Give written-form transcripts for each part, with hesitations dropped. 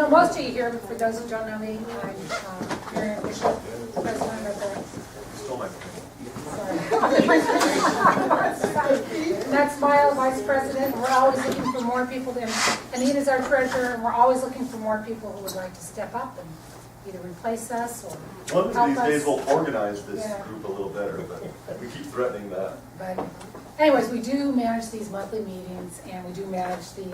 know most of you here, but for those who don't know me, I'm Marion Bishop, president of the... Stole my That's Milo, vice president. We're always looking for more people. And Anita's our treasurer, and we're always looking for more people who would like to step up and either replace us or One help of these us. days we'll organize this Yeah. group a little better, but we keep threatening that. But anyways, we do manage these monthly meetings, and we do manage the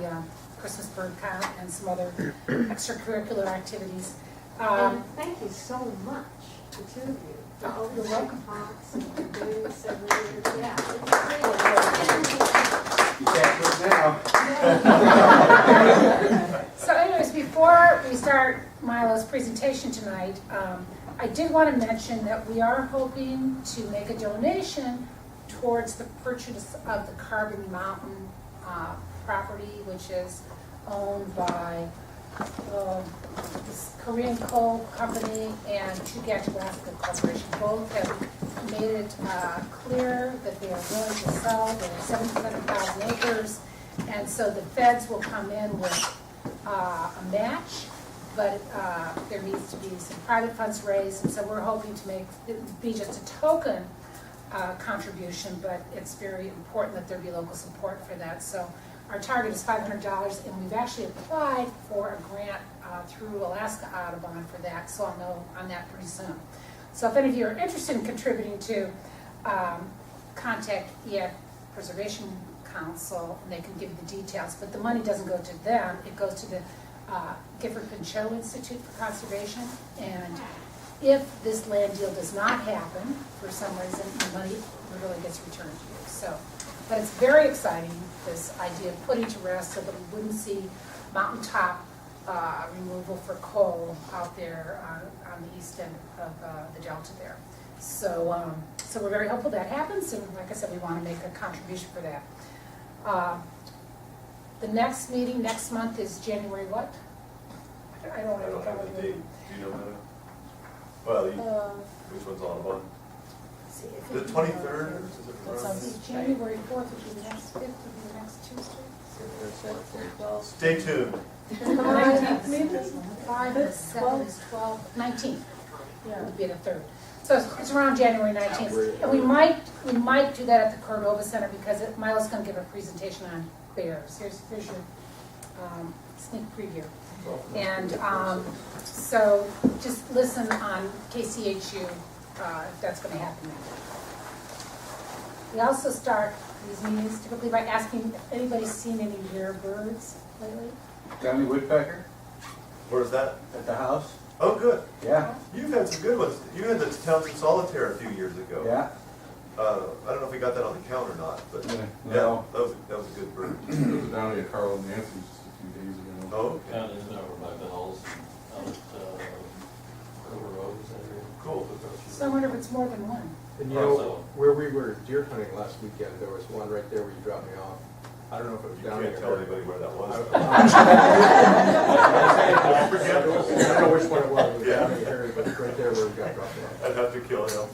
Christmas bird count and some other extracurricular activities. And thank you so much, the two of you. Oh, you're welcome. Talks and doing this every year. Yeah, it's You can't do it now. So anyways, before we start Milo's presentation tonight, I did want to mention that we are hoping to make a donation towards the purchase of the Carbon Mountain property, which is owned by this Korean coal company and Chugach Alaska Corporation. Both have made it clear that they are willing to sell their 700,000 acres, and so the feds will come in with a match, but there needs to be some private funds raised, and so we're hoping to make it be just a token contribution, but it's very important that there be local support for that. So our target is $500, and we've actually applied for a grant through Alaska Audubon for that, so I'll know on that pretty soon. So if any of you are interested in contributing to, contact EAC Preservation Council, and they can give you the details, but the money doesn't go to them, it goes to the Gifford Pinchot Institute for Conservation, and if this land deal does not happen, for some reason, the money literally gets returned to you. So, but it's very exciting, this idea of putting to rest so that we wouldn't see mountaintop removal for coal out there on the east end of the delta there. So, so we're very hopeful that happens, and like I said, we want to make a contribution for that. The next meeting next month is January what? I don't I know. don't have the date. Do you know that? Well, which one's on one? See, if The it- 23rd? Is it Let's around? see, January 4th would be the next, 5th would be the next Tuesday. Stay tuned. 5th, maybe? 5, the 7th is 12, 19th. Yeah, it would be the 3rd. So it's around January 19th. And we might do that at the Cordova Center because Milo's going to give a presentation on bears. Here's your sneak preview. And so just listen on KCHU if that's going to happen. We also start these meetings typically by asking if anybody's seen any rare birds lately. Downy Woodpecker Where's that? at the house. Oh, good. Yeah, You've had some good ones. You had the Townsend Solitaire a few years ago. yeah. I don't know if we got that on the count or not, but Yeah, yeah, no. that was a good bird. It was down at Carl and Nancy's just a few days ago. Oh, okay. Down in over by Bell's, out at River Road, is that area? Cool. So I wonder if it's more than one. And you know, where we were deer hunting last weekend, there was one right there where you dropped me off. I don't know if it was You down can't there. tell anybody where that was. I don't know which one it was, it was Yeah. down in the area, but right there where we got dropped off. I'd have to kill him.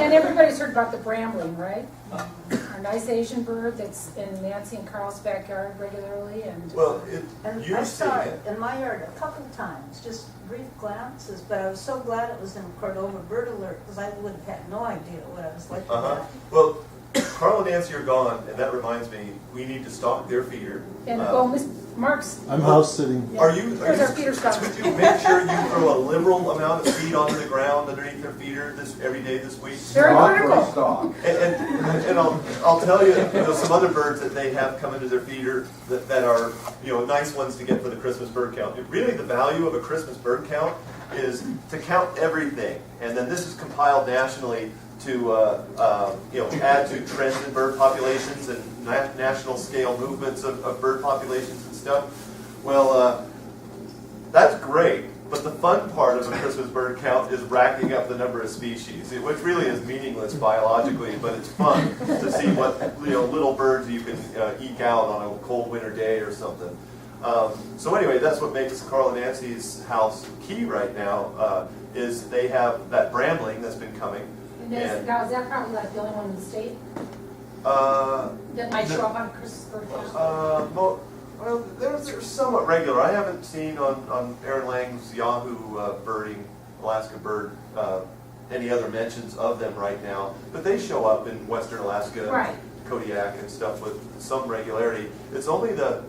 And everybody's heard about the brambling, right? Our nice Asian bird that's in Nancy and Carl's backyard regularly, and Well, And I you've saw seen it it. in my yard a couple of times, just brief glances, but I was so glad it was in Cordova Bird Alert, because I would have had no idea what I was looking Uh-huh. at. Well, Carl and Nancy are gone, and that reminds me, we need to stock their feeder. well, Miss Mark's. I'm house sitting. Are you, There's our feeder stock. could you make sure you throw a liberal amount of feed onto the ground underneath their feeder every day this week? Very Stock or critical. stock? And I'll tell you, some other birds that they have come into their feeder that are, nice ones to get for the Christmas bird count. Really, the value of a Christmas bird count is to count everything, and then this is compiled nationally to add to trends in bird populations and national scale movements of bird populations and stuff. Well, that's great, but the fun part of a Christmas bird count is racking up the number of species, which really is meaningless biologically, but it's fun to see what little birds you can eke out on a cold winter day or something. So anyway, that's what makes Carl and Nancy's house key right now, is they have that brambling that's been coming. Now, is that probably like the only one in the state Uh, that might show up on Christmas bird count? Well, they're somewhat regular. I haven't seen on Aaron Lang's Yahoo birding, Alaska Bird, any other mentions of them right now. But they show up in western Alaska, Right. Kodiak and stuff with some regularity. It's only the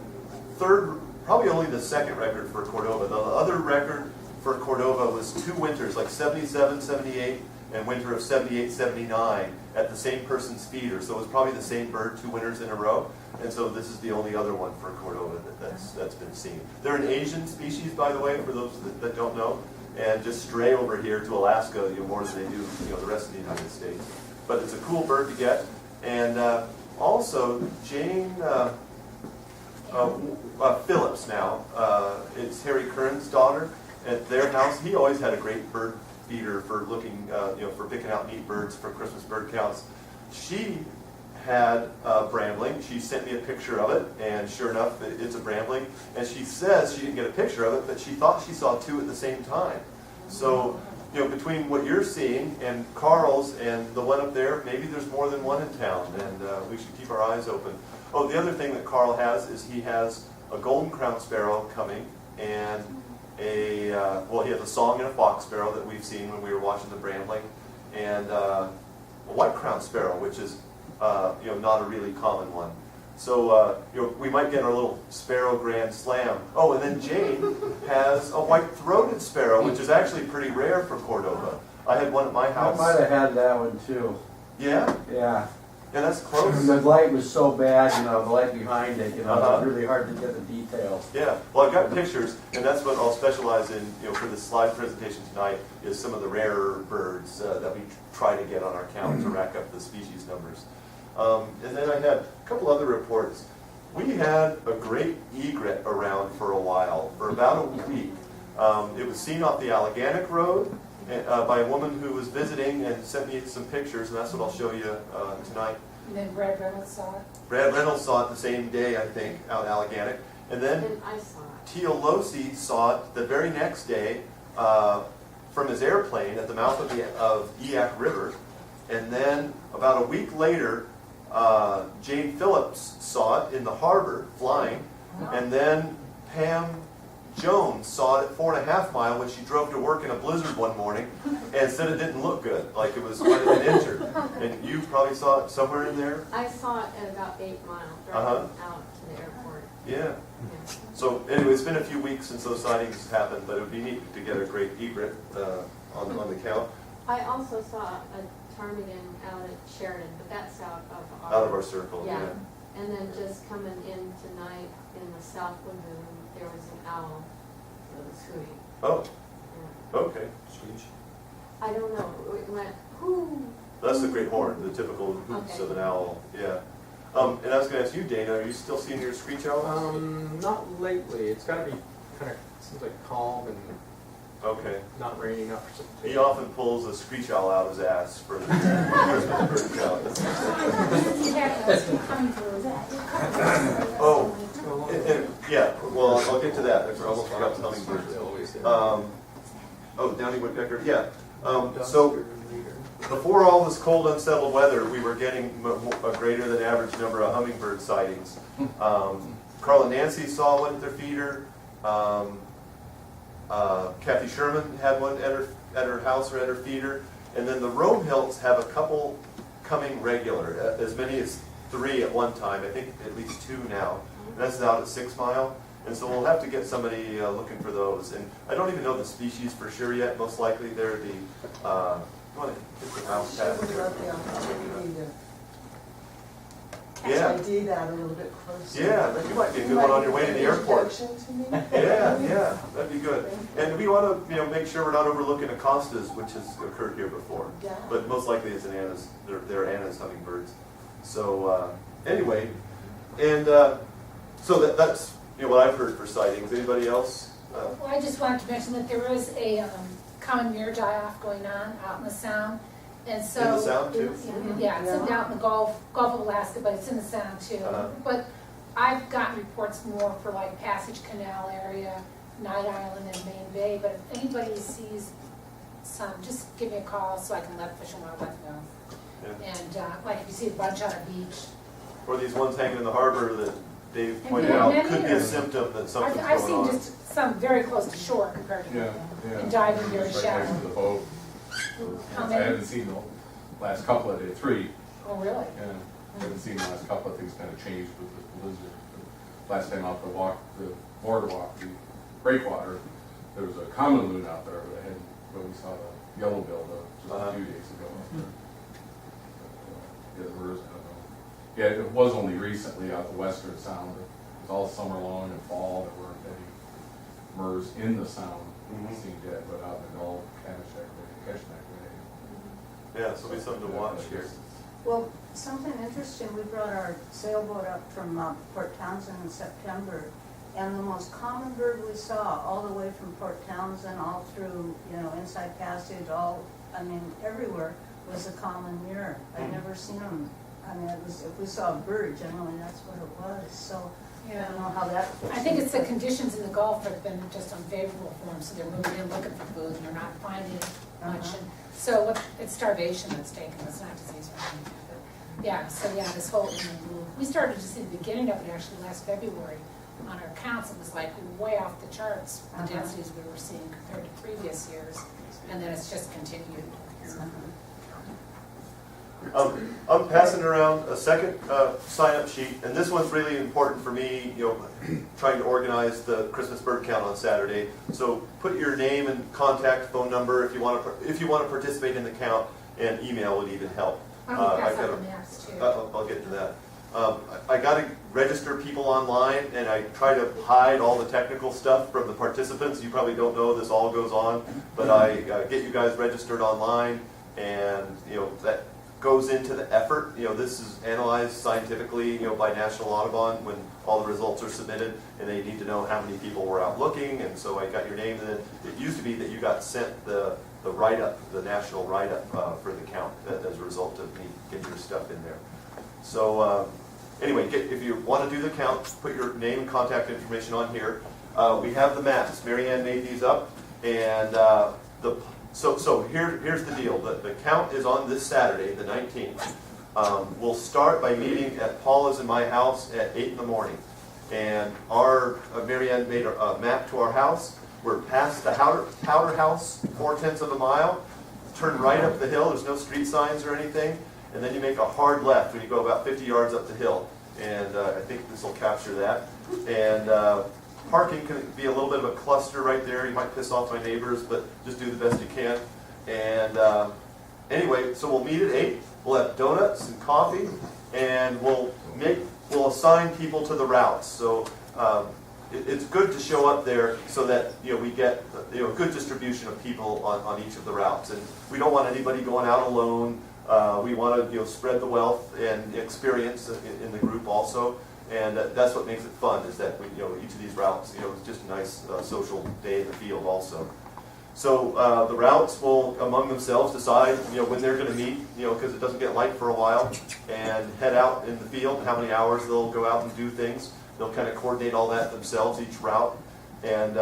third, probably only the second record for Cordova. The other record for Cordova was 2 winters, like 77, 78, and winter of 78, 79 at the same person's feeder. So it was probably the same bird 2 winters in a row. And so this is the only other one for Cordova that's been seen. They're an Asian species, by the way, for those that don't know, and just stray over here to Alaska, more than they do, the rest of the United States. But it's a cool bird to get. And also, Jane Phillips now, it's Harry Kern's daughter. At their house, he always had a great bird feeder for looking, for picking out neat birds for Christmas bird counts. She had a brambling. She sent me a picture of it, and sure enough, it's a brambling. And she says she didn't get a picture of it, but she thought she saw 2 at the same time. So, between what you're seeing and Carl's and the one up there, maybe there's more than one in town, and we should keep our eyes open. Oh, the other thing that Carl has is he has a golden crown sparrow coming, and he has a song and a fox sparrow that we've seen when we were watching the brambling, and a white crown sparrow, which is not a really common one. So we might get our little sparrow grand slam. Oh, and then Jane has a white-throated sparrow, which is actually pretty rare for Cordova. I had one at my I house. might have had that one too. Yeah, Yeah. yeah, that's close. The light was so bad, the light behind it, it Uh-huh. was really hard to get the details. Yeah, well, I've got pictures, and that's what I'll specialize in, for this slide presentation tonight, is some of the rarer birds that we try to get on our count to rack up the species numbers. And then I had a couple other reports. We had a great egret around for a while, for about a week. It was seen off the Alleganic Road by a woman who was visiting and sent me some pictures, and that's what I'll show you tonight. And then Brad Reynolds saw it. Brad Reynolds saw it the same day, I think, out in Alleganic. And then And I saw it. Teal Losi saw it the very next day from his airplane at the mouth of Eyak River. And then about a week later, Jane Phillips saw it in the harbor flying. And then Pam Jones saw it at 4.5 Mile when she drove to work in a blizzard one morning and said it didn't look good, like it was might have been injured. And you probably saw it somewhere in there? I saw it at about 8 Mile, driving out to the airport. Yeah. Yeah. So anyway, it's been a few weeks since those sightings happened, but it would be neat to get a great egret on the count. I also saw a ptarmigan out at Sheridan, but that's out Out of our circle, Yeah. yeah. And then just coming in tonight in the south lagoon, there was an owl that was hooting. Oh, Yeah. okay. I don't know, it went, whoo. That's the great horn, the typical hoots Okay. of an owl, yeah. And I was going to ask you, Dana, are you still seeing your screech owl? Not lately. It's got to be kind of, seems like calm and Okay. not raining, not precipitation. He often pulls a screech owl out of his ass for the Christmas bird count. He had those hummingbirds. Oh, yeah, well, I'll get to that. I almost forgot the hummingbirds. Oh, Downy Woodpecker, yeah. So before all this cold, unsettled weather, we were getting a greater than average number of hummingbird sightings. Carl and Nancy saw one at their feeder. Kathy Sherman had one at her house or at her feeder. And then the Romehilts have a couple coming regular, as many as 3 at one time. I think at least 2 now. And that's out at 6 Mile. And so we'll have to get somebody looking for those. And I don't even know the species for sure yet. Most likely they're the, you want to get the mouse pad? Would love the opportunity to Yeah, ID that a little bit closer. yeah, that you might be a good one on your way to the airport. Introduction to me? Yeah, that'd be good. And we want to, make sure we're not overlooking Acostas, which has occurred here before. Yeah. But most likely it's an Anna's, they're Anna's hummingbirds. So anyway, and so that's what I've heard for sightings. Anybody else? Well, I just wanted to mention that there is a common mirror die-off going on out in the Sound. And so. In the Sound too? Yeah, it's out in the Gulf of Alaska, but it's in the Sound too. Uh-huh. But I've gotten reports more for like Passage Canal area, Night Island, and Main Bay. But if anybody sees some, just give me a call so I can let Fish and Wildlife know. Yeah. And like if you see a bunch on a beach, Or these ones hanging in the harbor that Dave And pointed there are out many could be a of- symptom that something's I've going seen on. just some very close to shore compared to Yeah, yeah. and diving very Right next shallow. to the boat. How I many? haven't seen the last couple of days, 3, Oh, really? yeah. I haven't seen the last couple of things kind of changed with the blizzard. Last time out the border walk, the breakwater, there was a common loon out there, but we saw the yellow-billed just a few days ago. Yeah, the birds, I don't know. Yeah, it was only recently out the western sound. It was all summer long and fall. There weren't any MERS in the sound. Mhm. Seemed dead, but out in the Gulf, Kanishak Bay, Keshnak Bay. Yeah, so it'll be something to watch I here. guess Well, something interesting, we brought our sailboat up from Port Townsend in September, and the most common bird we saw, all the way from Port Townsend, all through, Inside Passage, everywhere, was a common mirror. I'd never seen them. If we saw a bird, generally that's what it was, so I don't know how that. I think it's the conditions in the Gulf have been just unfavorable for them, so they're moving in looking for food, and they're not finding it much. And so it's starvation that's taken, it's not disease or anything. But this whole inland blue, we started to see the beginning of it actually last February. On our counts, it was like way off the charts, the densities we were seeing compared to previous years, and then it's just continued. I'm passing around a second sign-up sheet, and this one's really important for me, trying to organize the Christmas bird count on Saturday. So put your name and contact phone number if you want to participate in the count, and email would even help. I will pass I've out got the maps too. I'll get to that. I got to register people online, and I try to hide all the technical stuff from the participants. You probably don't know this all goes on, but I get you guys registered online, and that goes into the effort. This is analyzed scientifically, by National Audubon when all the results are submitted, and they need to know how many people were out looking. And so I got your name, and then it used to be that you got sent the write-up, the national write-up for the count as a result of me getting your stuff in there. So anyway, if you want to do the count, put your name and contact information on here. We have the maps. Mary Ann made these up, and So here's the deal. The count is on this Saturday, the 19th. We'll start by meeting at Paula's in my house at 8 in the morning. And Mary Ann made a map to our house. We're past the Powder House, 4/10 of a mile. Turn right up the hill. There's no street signs or anything. And then you make a hard left when you go about 50 yards up the hill. And I think this will capture that. And parking can be a little bit of a cluster right there. You might piss off my neighbors, but just do the best you can. And anyway, so we'll meet at 8. We'll have donuts and coffee, and we'll assign people to the routes. So it's good to show up there so that we get a good distribution of people on each of the routes. And we don't want anybody going out alone. We want to spread the wealth and experience in the group also. And that's what makes it fun, is that each of these routes, it's just a nice social day in the field also. So the routes will, among themselves, decide when they're going to meet, because it doesn't get light for a while, and head out in the field, and how many hours they'll go out and do things. They'll kind of coordinate all that themselves, each route. And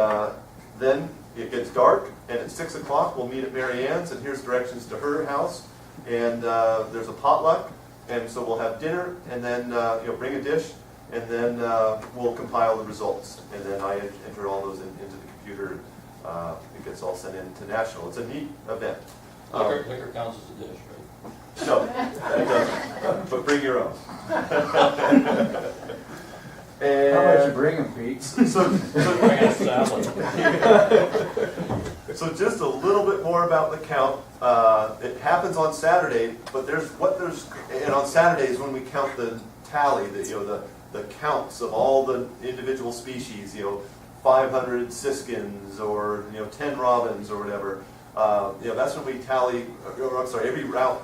then it gets dark, and at 6 o'clock we'll meet at Mary Ann's, and here's directions to her house. And there's a potluck, and so we'll have dinner, and then bring a dish. And then we'll compile the results, and then I enter all those into the computer. It gets all sent in to National. It's a neat event. Liquor counts as a dish, right? No, it doesn't. But bring your own. How about you bring them, Pete? Bring a salad. So just a little bit more about the count. It happens on Saturday, but and on Saturdays when we count the tally, the counts of all the individual species, 500 siskins or 10 robins or whatever. That's when we tally. Or I'm sorry, every route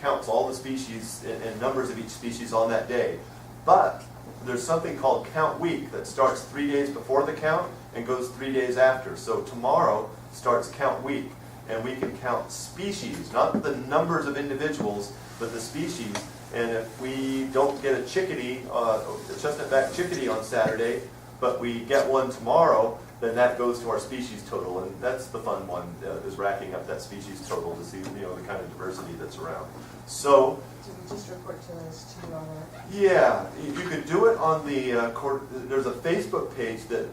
counts all the species and numbers of each species on that day. But there's something called Count Week that starts 3 days before the count and goes 3 days after. So tomorrow starts Count Week, and we can count species, not the numbers of individuals, but the species. And if we don't get a chickadee, a chestnut-back chickadee on Saturday, but we get one tomorrow, then that goes to our species total, and that's the fun one, is racking up that species total to see, the kind of diversity that's around. So, Do we just report to us too on that? yeah, you could do it on the, there's a Facebook page that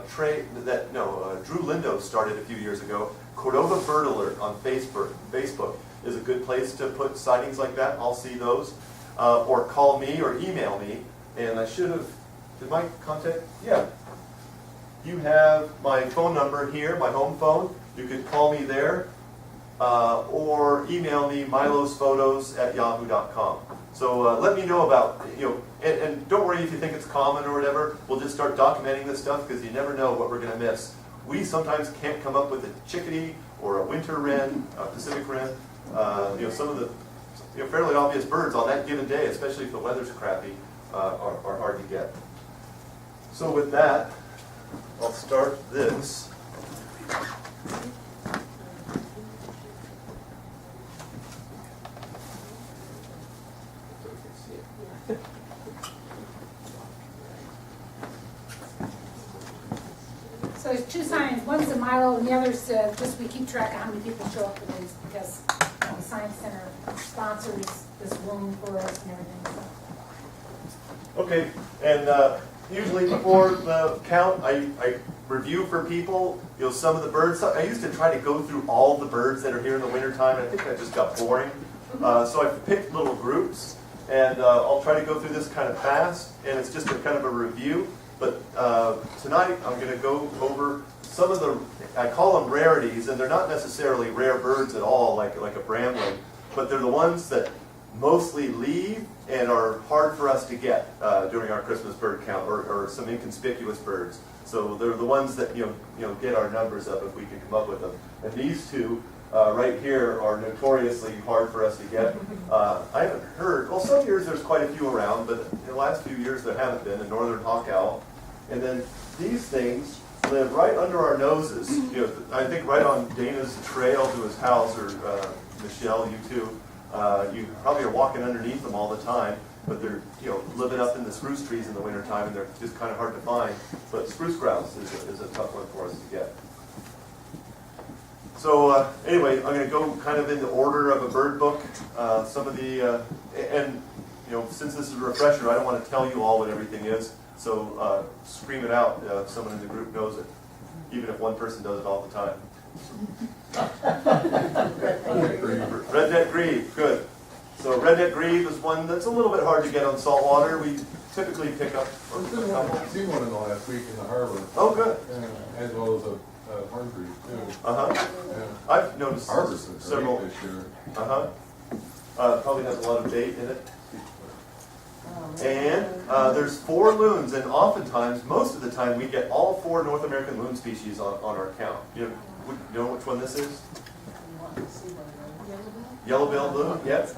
Drew Lindo started a few years ago. Cordova Bird Alert on Facebook is a good place to put sightings like that. I'll see those. Or call me or email me. And I should have, did my contact? Yeah. You have my phone number here, my home phone. You could call me there. Or email me milosPhotos@yahoo.com. So let me know about, and don't worry if you think it's common or whatever. We'll just start documenting this stuff because you never know what we're going to miss. We sometimes can't come up with a chickadee or a winter wren, a Pacific wren. Some of the fairly obvious birds on that given day, especially if the weather's crappy, are hard to get. So with that, I'll start this. So there's two signs, one's the Milo and the other's just we keep track of how many people show up for these because the Science Center sponsors this room for us and everything. So. Okay, and usually before the count, I review for people, some of the birds. I used to try to go through all the birds that are here in the wintertime, and I think that just got boring. So I picked little groups, and I'll try to go through this kind of fast, and it's just a kind of a review. But tonight I'm going to go over some of the, I call them rarities, and they're not necessarily rare birds at all, like a brambling, but they're the ones that mostly leave and are hard for us to get during our Christmas bird count, or some inconspicuous birds. So they're the ones that get our numbers up if we can come up with them. And these two right here are notoriously hard for us to get. I haven't heard, well, some years there's quite a few around, but in the last few years there haven't been. A northern hawk owl. And then these things live right under our noses. I think right on Dana's trail to his house, or Michelle, you too. You probably are walking underneath them all the time, but they're living up in the spruce trees in the wintertime, and they're just kind of hard to find. But spruce grouse is a tough one for us to get. So anyway, I'm going to go kind of in the order of a bird book. Some of the, and since this is a refresher, I don't want to tell you all what everything is. So scream it out if someone in the group knows it, even if one person does it all the time. Redneck grebe, good. So redneck grebe is one that's a little bit hard to get on saltwater. We typically pick up. I've seen one in the last week in the harbor. Oh, good. As well as a hargrave too. Yeah. I've noticed Harbor's several. this year. Probably has a lot of bait in it. And there's 4 loons, and oftentimes, most of the time, we get all 4 North American loon species on our count. You know which one this is? Yellow-billed loon, yes.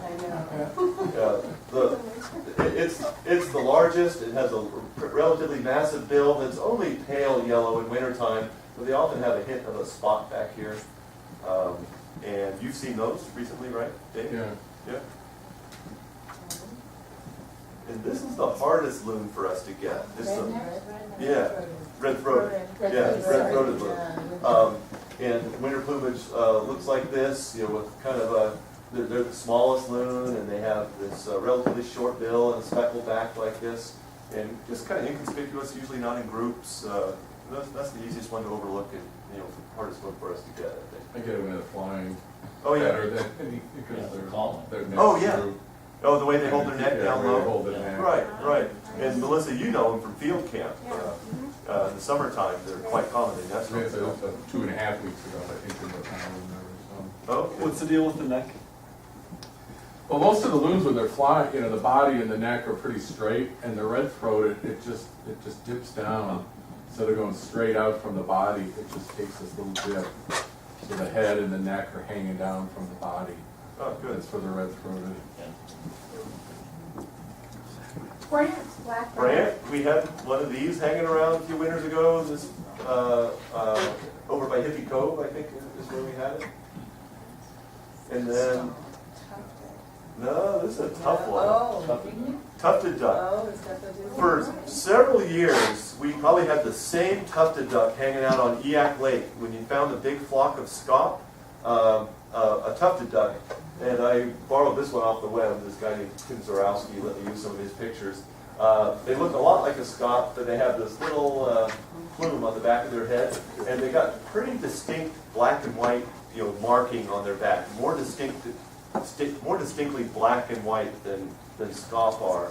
It's the largest. It has a relatively massive bill that's only pale yellow in wintertime, but they often have a hint of a spot back here. And you've seen those recently, right, Dave? Yeah. And this is the hardest loon for us to get. Red-throated. Yeah, red-throated loon. And winter plumage looks like this, with kind of they're the smallest loon, and they have this relatively short bill and a speckled back like this, and just kind of inconspicuous, usually not in groups. That's the easiest one to overlook, and hardest one for us to get, I think. I get them in a flying. Oh yeah. Better than because they're oh yeah. Oh, the way they hold their neck down low? Hold their neck. Right. And Melissa, you know them from field camp. In the summertime, they're quite common in that. 2.5 weeks ago, I think, in the town. Oh, What's the deal with the neck? Well, most of the loons, when they're flying, the body and the neck are pretty straight, and the red-throated, it just dips down. Instead of going straight out from the body, it just takes this little dip. So the head and the neck are hanging down from the body. Oh, good. That's for the red-throated. Black Brant, we had one of these hanging around a few winters ago. This over by Hippie Cove, I think, is where we had it. And then No, this is a tough one. Oh, Tufted duck. oh, is that the deal? For several years, we probably had the same tufted duck hanging out on Eak Lake. When you found a big flock of scaup, a tufted duck, and I borrowed this one off the web. This guy named Tim Zarowski let me use some of his pictures. They look a lot like a scaup, but they have this little plume on the back of their head, and they got pretty distinct black and white, marking on their back. More distinctly black and white than scaup are.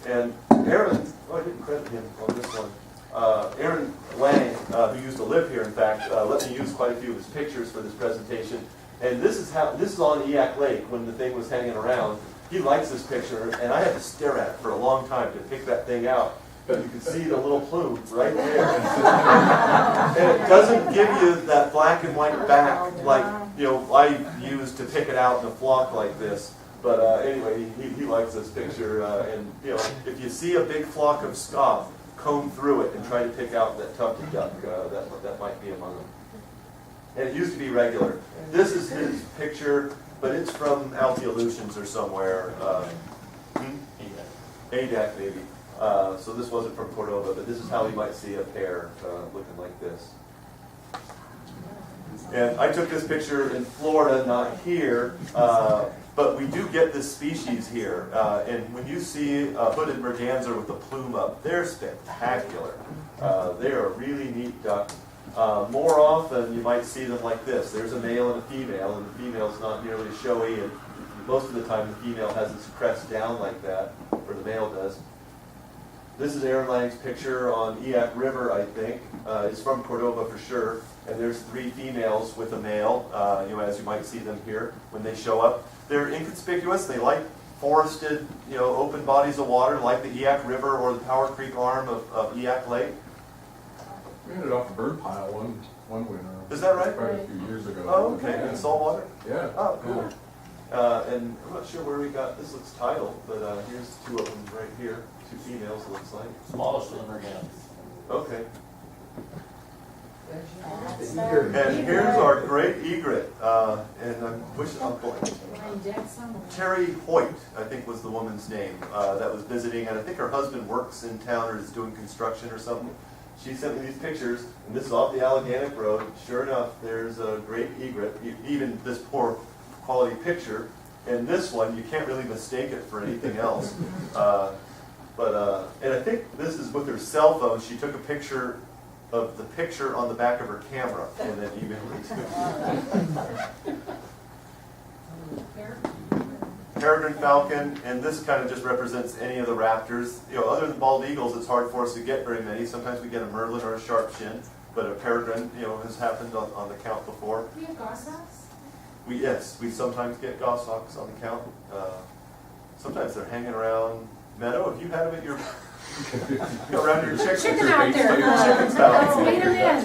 And Aaron, I didn't credit him on this one. Aaron Lang, who used to live here, in fact, let me use quite a few of his pictures for this presentation. And this is on Eak Lake when the thing was hanging around. He likes this picture, and I had to stare at it for a long time to pick that thing out. But you can see the little plume right there. And it doesn't give you that black and white back like I use to pick it out in a flock like this. But anyway, he likes this picture. And if you see a big flock of scaup, comb through it and try to pick out that tufted duck. That might be among them. And it used to be regular. This is his picture, but it's from Altiolutions or somewhere. ADAC maybe. So this wasn't from Cordova, but this is how you might see a pair looking like this. And I took this picture in Florida, not here, but we do get this species here. And when you see a hooded merganser with the plume up, they're spectacular. They are a really neat duck. More often, you might see them like this. There's a male and a female, and the female's not nearly as showy, and most of the time the female has its crest down like that, or the male does. This is Aaron Lang's picture on Eak River, I think. It's from Cordova for sure. And there's 3 females with a male, as you might see them here when they show up. They're inconspicuous. They like forested, open bodies of water like the Eak River or the Powder Creek arm of Eak Lake. We ended off a bird pile one winter. Is that right? Quite a few years ago. Oh, okay. In salt water? Yeah. Oh, cool. And I'm not sure where we got, this looks titled, but here's 2 of them right here. 2 females, it looks like. Smallest of them are again. Okay. So, And here's our great egret. And I'm blanking. Terry Hoyt, I think was the woman's name, that was visiting, and I think her husband works in town or is doing construction or something. She sent me these pictures, and this is off the Alleganic Road. Sure enough, there's a great egret, even this poor quality picture. And this one, you can't really mistake it for anything else. And I think this is with her cell phone. She took a picture of the picture on the back of her camera and then emailed it to me. Peregrine Falcon, and this kind of just represents any of the raptors. Other than bald eagles, it's hard for us to get very many. Sometimes we get a merlin or a sharp shin, but a peregrine, has happened on the count before. we have goshawks? Yes, we sometimes get goshawks on the count. Sometimes they're hanging around. Meadow, have you had them at your around your chicken? Chicken out there. Chicken's out. Let's meet 'em in.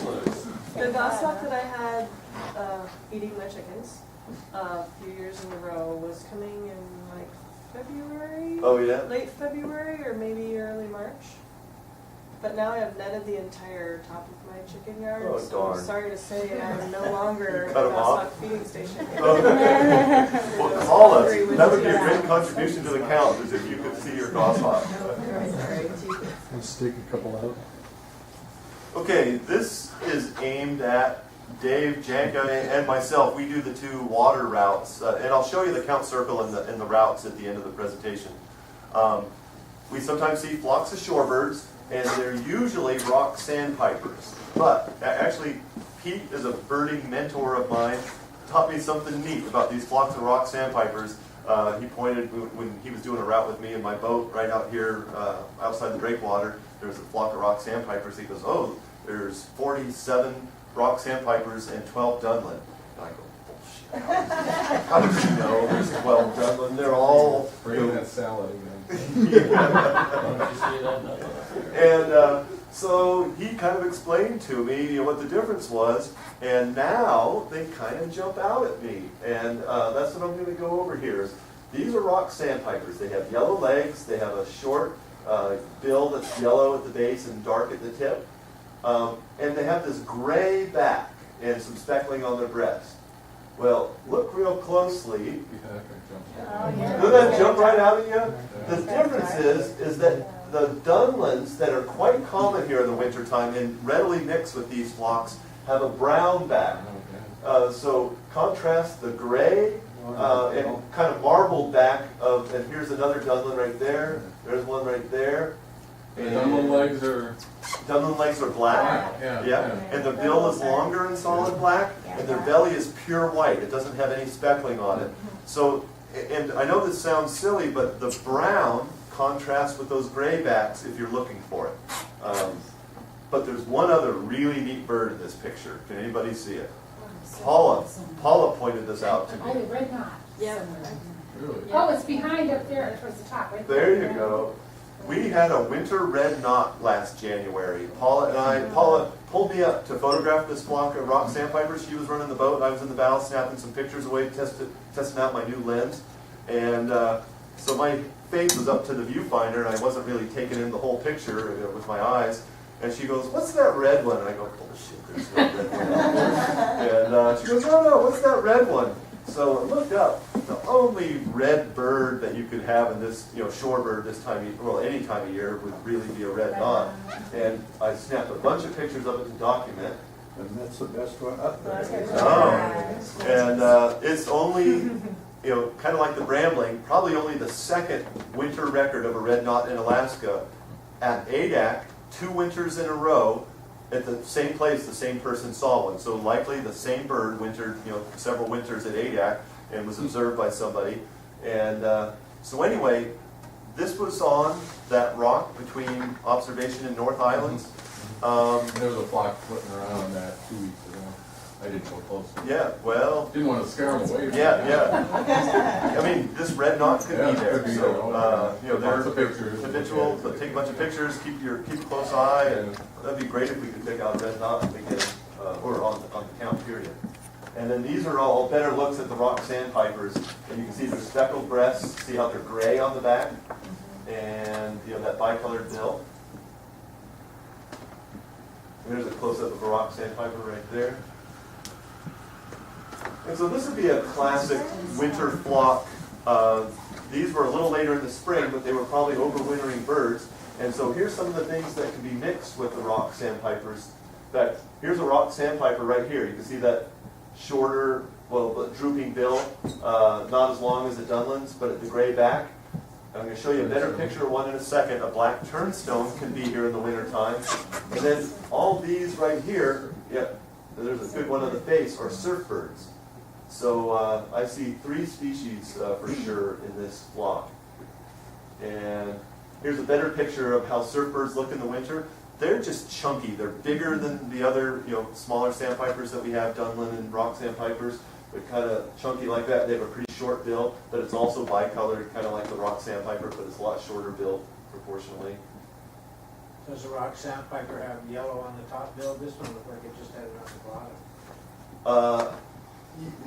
The goshawk that I had eating my chickens a few years in a row was coming in like February, Oh yeah. late February or maybe early March. But now I have netted the entire top of my chicken yard, Oh, so darn. I'm sorry to say I am no longer a Cut 'em off? goshawk feeding station. Well, call us. That would be a great contribution to the count, is if you could see your goshawk. Let's stick a couple out. Okay, this is aimed at Dave, Janka, and myself. We do the 2 water routes, and I'll show you the count circle and the routes at the end of the presentation. We sometimes see flocks of shorebirds, and they're usually rock sandpipers. But actually, Pete is a birding mentor of mine, taught me something neat about these flocks of rock sandpipers. He pointed when he was doing a route with me in my boat right out here outside the breakwater. There was a flock of rock sandpipers. He goes, "Oh, there's 47 rock sandpipers and 12 Dunlin." And I go, "Bullshit! How did you know there's 12 Dunlin? They're all." Bring that salad again. And so he kind of explained to me what the difference was, and now they kind of jump out at me, and that's what I'm going to go over here. These are rock sandpipers. They have yellow legs. They have a short bill that's yellow at the base and dark at the tip, and they have this gray back and some speckling on their breast. Well, look real closely. Yeah, that could jump. Oh, yeah. Doesn't that jump right out at you? The difference is that the Dunlins that are quite common here in the wintertime and readily mix with these flocks have a brown back. So contrast the gray and kind of marbled back of, and here's another Dunlin right there. There's one right there. The Dunlin legs are Dunlin legs are black. black, Yeah, and the bill is longer and solid black, and their belly is pure white. It doesn't have any speckling on it. So, and I know this sounds silly, but the brown contrasts with those gray backs if you're looking for it. But there's one other really neat bird in this picture. Can anybody see it? Paula pointed this out to Oh, me. the red knot. Yeah. somewhere. really. Oh, it's behind up there towards the top, right There you go. We had a winter red knot last January. Paula pulled me up to photograph this flock of rock sandpipers. She was running the boat, and I was in the bow snapping some pictures away, testing out my new lens. And so my face was up to the viewfinder, and I wasn't really taking in the whole picture with my eyes. And she goes, "What's that red one?" And I go, "Bullshit, there's no red one out there." And she goes, "No, what's that red one?" So I looked up. The only red bird that you could have in this, shorebird this time, well, any time of year would really be a red knot. And I snapped a bunch of pictures of it to document. And that's the best one up there. Oh. And it's only, kind of like the brambling, probably only the second winter record of a red knot in Alaska. At Adak, 2 winters in a row, at the same place, the same person saw one. So likely the same bird wintered, several winters at Adak and was observed by somebody. And so anyway, this was on that rock between Observation and North Islands. There was a flock flitting around that 2 weeks ago. I didn't go close. Yeah, well, Didn't want to scare them away. yeah. I mean, this red knot could Yeah, be there. could be So, there. they're Lots of pictures. habitual, but take a bunch of pictures, keep a close eye, and that'd be great if we could pick out a red knot and we could, or on the count period. And then these are all better looks at the rock sandpipers, and you can see their speckled breasts, see how they're gray on the back, and that bicolored bill. And there's a close-up of a rock sandpiper right there. And so this would be a classic winter flock. These were a little later in the spring, but they were probably overwintering birds. And so here's some of the things that can be mixed with the rock sandpipers. In fact, here's a rock sandpiper right here. You can see that shorter, but drooping bill, not as long as the Dunlins, but at the gray back. I'm going to show you a better picture of one in a second. A black turnstone can be here in the wintertime. And then all these right here, there's a good one on the face, are surf birds. So I see 3 species for sure in this flock. And here's a better picture of how surf birds look in the winter. They're just chunky. They're bigger than the other, smaller sandpipers that we have, Dunlin and rock sandpipers. They're kind of chunky like that. They have a pretty short bill, but it's also bicolored, kind of like the rock sandpiper, but it's a lot shorter bill proportionally. Does the rock sandpiper have yellow on the top bill? This one looked like it just had it on the bottom.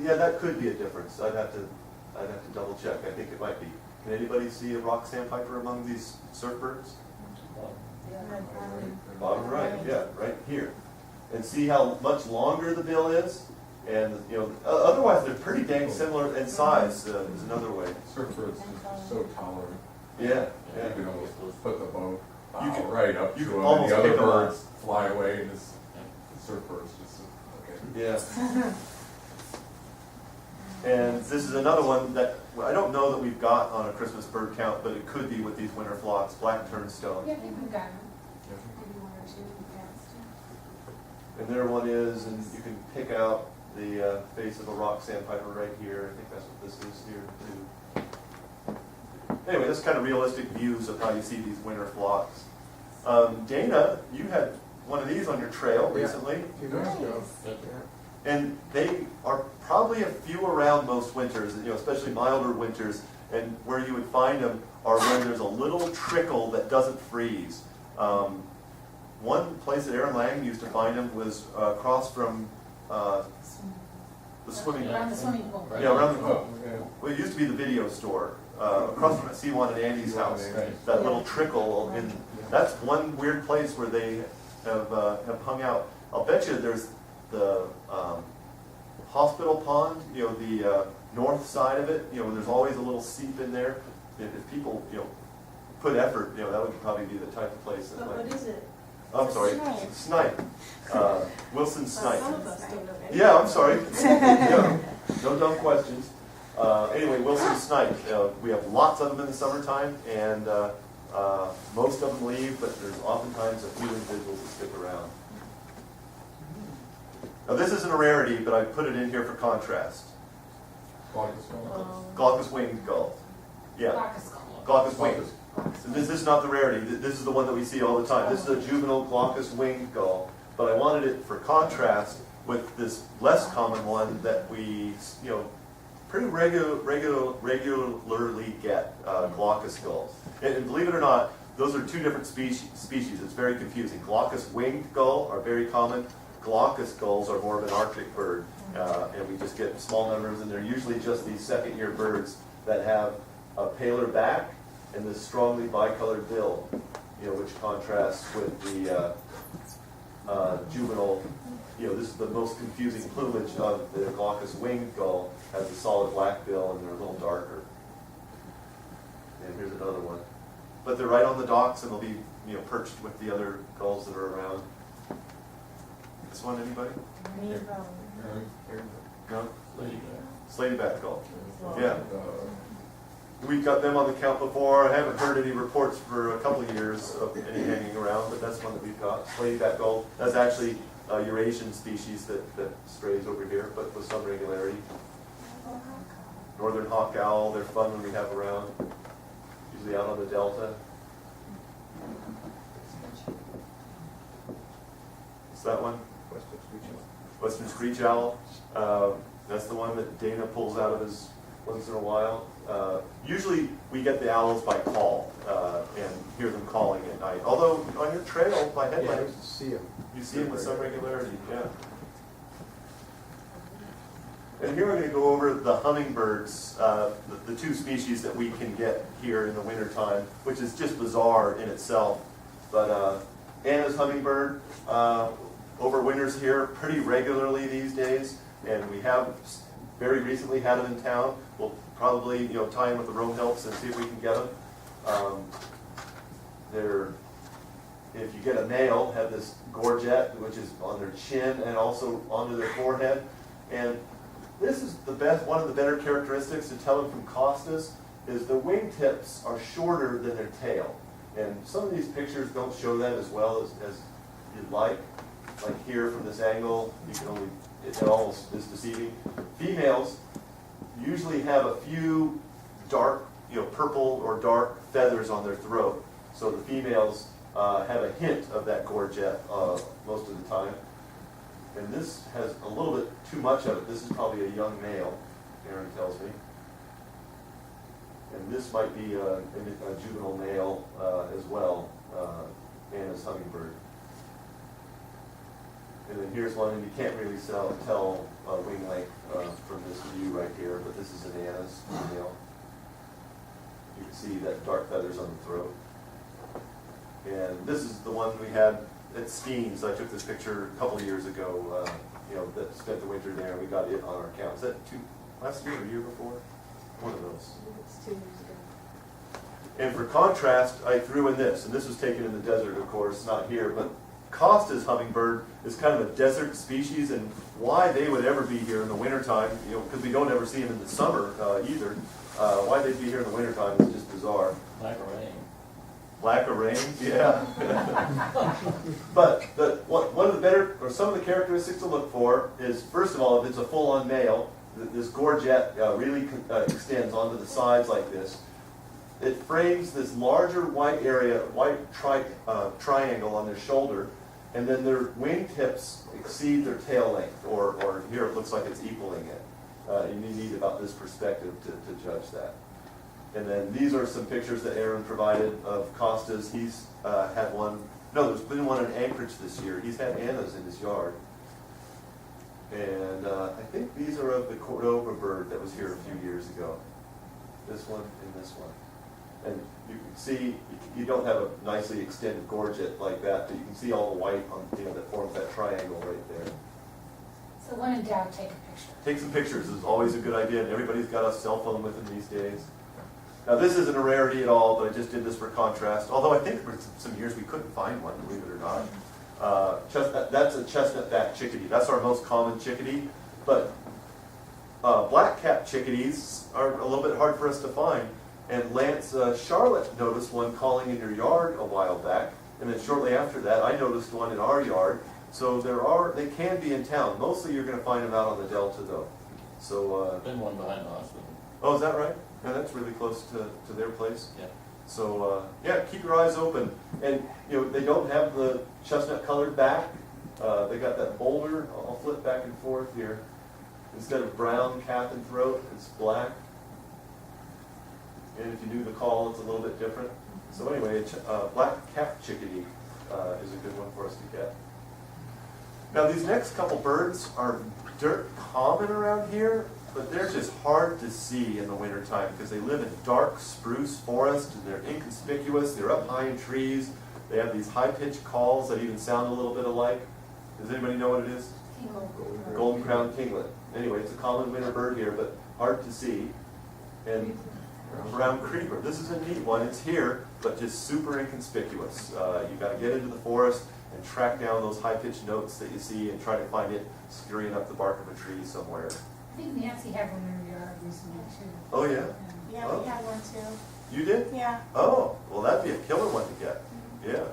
Yeah, that could be a difference. I'd have to double check. I think it might be. Can anybody see a rock sandpiper among these surf birds? Bottom right, yeah, right here. And see how much longer the bill is? And, otherwise they're pretty dang similar in size, is another way. Surf birds are so tolerant. Yeah, You yeah. can almost put the boat You can- right up to you can them, and almost the other pick 'em up. birds fly away, and this surf bird's just, okay. Yeah. And this is another one that, I don't know that we've got on a Christmas bird count, but it could be with these winter flocks, black turnstone. Yeah, I think we've got them. Maybe 1 or 2 And there one is, and you can pick out the face of a rock sandpiper right here. I think that's what this is here too. Anyway, that's kind of realistic views of how you see these winter flocks. Dana, you had one of these on your trail Yeah. recently, A few months ago. and they are probably a few around most winters, especially milder winters. And where you would find them are when there's a little trickle that doesn't freeze. One place that Aaron Lang used to find them was across from the swimming Around the swimming pool. Yeah, around the Oh, okay. Well, it used to be the video store, across from C1 and Andy's house. That little trickle, and that's one weird place where they have hung out. I'll bet you there's the Hospital Pond, the north side of it, there's always a little seep in there. If people, put effort, that would probably be the type of place that But might. what is it? I'm sorry, Snipe. snipe. Wilson snipe. Some of us don't know anything. Yeah, I'm sorry. Yeah, no dumb questions. Anyway, Wilson snipe. We have lots of them in the summertime, and most of them leave, but there's oftentimes a few individuals that stick around. Now, this isn't a rarity, but I put it in here for contrast. Glaucous winged gull. Yeah, Glaucous gull. glaucous winged. So this is not the rarity. This is the one that we see all the time. This is a juvenile glaucous winged gull, but I wanted it for contrast with this less common one that we, pretty regularly get, glaucous gulls. And believe it or not, those are two different species. It's very confusing. Glaucous winged gull are very common. Glaucous gulls are more of an Arctic bird, and we just get small numbers, and they're usually just these second-year birds that have a paler back and this strongly bicolored bill, which contrasts with the juvenile. This is the most confusing plumage of the glaucous winged gull, has a solid black bill, and they're a little darker. And here's another one. But they're right on the docks, and they'll be perched with the other gulls that are around. This one, anybody? No? Slatyback gull. Yeah. We've got them on the count before. I haven't heard any reports for a couple of years of any hanging around, but that's one that we've got. Slatyback gull. That's actually a Eurasian species that strays over here, but with some regularity. Northern hawk owl, they're fun when we have around. Usually out on the delta. What's that one? Western screech owl. That's the one that Dana pulls out of his once in a while. Usually we get the owls by call and hear them calling at night. Although on your trail by headlights, See them. you see them with some regularity. Yeah. And here I'm going to go over the hummingbirds, the two species that we can get here in the wintertime, which is just bizarre in itself. But Anna's hummingbird overwinters here pretty regularly these days, and we have very recently had them in town. We'll probably tie in with the Rome Helps and see if we can get them. If you get a male, have this gorget, which is on their chin and also onto their forehead. And this is one of the better characteristics to tell them from Costas, is the wingtips are shorter than their tail. And some of these pictures don't show that as well as you'd like. Like here from this angle, it almost is deceiving. Females usually have a few dark, purple or dark feathers on their throat. So the females have a hint of that gorget most of the time. And this has a little bit too much of it. This is probably a young male, Aaron tells me. And this might be a juvenile male as well, Anna's hummingbird. And then here's one, and you can't really tell wing length from this view right here, but this is an Anna's female. You can see that dark feathers on the throat. And this is the one we had at Steen's. I took this picture a couple of years ago, that spent the winter there. We got it on our account. Is that last year or year before? One of those. It's 2 years ago. And for contrast, I threw in this, and this was taken in the desert, of course, not here, but Costa's hummingbird is kind of a desert species, and why they would ever be here in the wintertime, because we don't ever see them in the summer either. Why they'd be here in the wintertime is just bizarre. Lack of rain. Lack of rain, yeah. But one of the better, or some of the characteristics to look for is, first of all, if it's a full-on male, this gorget really extends onto the sides like this. It frames this larger white area, triangle on their shoulder, and then their wingtips exceed their tail length, or here it looks like it's equaling it. You need about this perspective to judge that. And then these are some pictures that Aaron provided of Costas. He's had one, there's been one in Anchorage this year. He's had Anna's in his yard. And I think these are of the Cordova bird that was here a few years ago. This one and this one. And you can see, you don't have a nicely extended gorget like that, but you can see all the white on, that forms that triangle right there. So when in doubt, take a picture. Take some pictures is always a good idea, and everybody's got a cell phone with them these days. Now, this isn't a rarity at all, but I just did this for contrast, although I think for some years we couldn't find one, believe it or not. That's a chestnut-backed chickadee. That's our most common chickadee, but black-capped chickadees are a little bit hard for us to find. And Lance, Charlotte noticed one calling in your yard a while back, and then shortly after that, I noticed one in our yard. So they can be in town. Mostly you're going to find them out on the Delta, though. So. Been one behind the hospital. Oh, is that right? Yeah, that's really close to their place. Yeah. So yeah, keep your eyes open. And they don't have the chestnut-colored back. They got that boulder. I'll flip back and forth here. Instead of brown cap and throat, it's black. And if you do the call, it's a little bit different. So anyway, black-capped chickadee is a good one for us to get. Now these next couple birds are dirt common around here, but they're just hard to see in the wintertime because they live in dark spruce forest and they're inconspicuous. They're up high in trees. They have these high-pitched calls that even sound a little bit alike. Does anybody know what it is? Golden crown kinglet. Anyway, it's a common winter bird here, but hard to see. And brown creeper. This is a neat one. It's here, but just super inconspicuous. You've got to get into the forest and track down those high-pitched notes that you see and try to find it scurrying up the bark of a tree somewhere. I think Nancy had one in her yard recently too. Oh, yeah? Yeah, Oh. we had one too. You did? Yeah. Oh, well, that'd be a killer one to get. Yeah.